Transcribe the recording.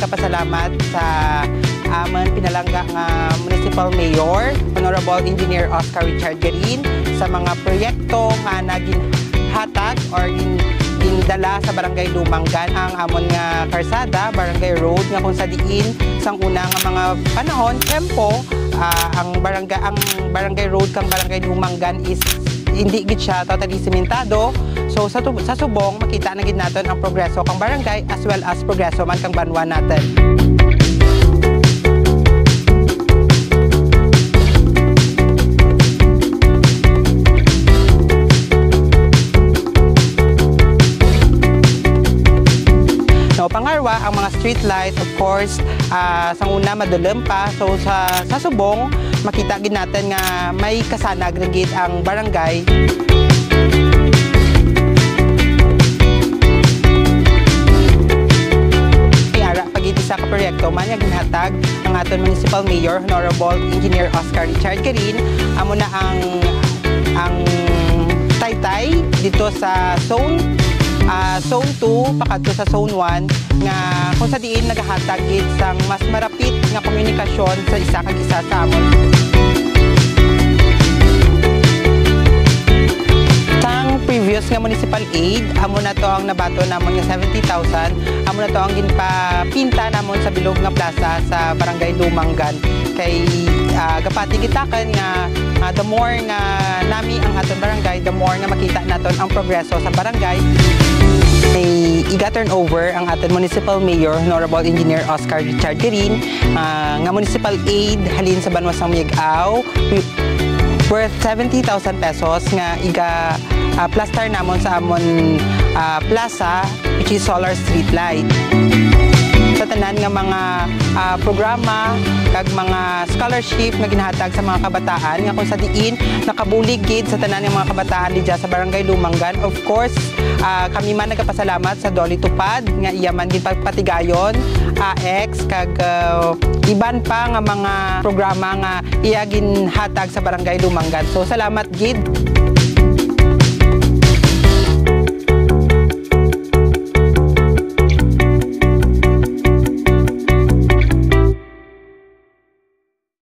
nagapasalamat sa amon pinalangga nga Municipal Mayor, Honorable Engineer Oscar Richard Garin, sa mga proyekto nga naging hatag or gindala sa Barangay Lumanggan ang amon nga karsada, Barangay Road nga kung sa diin sang una nga mga panahon, tempo, ang Barangay Road kang Barangay Lumanggan is hindi gid siya totally sementado. So sa subong makita na gid naton ang progreso kang barangay as well as progreso man kang banwa natin. No, pangarwa ang mga street light, of course, sa una madulem pa. So sa subong makita gid natin nga may kasanag na gid ang barangay. Ara pagiti sa proyekto man nga ginhatag ang aton Municipal Mayor Honorable Engineer Oscar Richard Garin, amo na ang taytay dito sa Zone 2 pakadto sa Zone 1 nga kung sa diin nagahatag gid sang mas marapit nga komunikasyon sa isa kag isa sa amon. Sang previous nga municipal aid, amo na to ang nabato namon nga 70,000, amo na to ang ginpapinta namon sa bilog nga plaza sa Barangay Lumanggan. Kay gapati gitaken nga the more nga nami ang aton barangay, the more nga makita naton ang progreso sa barangay. Ay iga-turn over ang aton Municipal Mayor Honorable Engineer Oscar Richard Garin nga municipal aid halin sa Banwa sang Miag-aw worth 70,000 pesos nga iga plaster namon sa amon plaza, which is solar street light. Sa tanan nga mga programa kag mga scholarship nga ginahatag sa mga kabataan nga kung sa diin nakabulig gid sa tanan nga mga kabataan diya sa Barangay Lumanggan. Of course, kami man nagapasalamat sa Dolly Tupad nga iya man gid pagpatigayon, AX kag iban pa nga mga programa nga iya ginhatag sa Barangay Lumanggan. So salamat gid.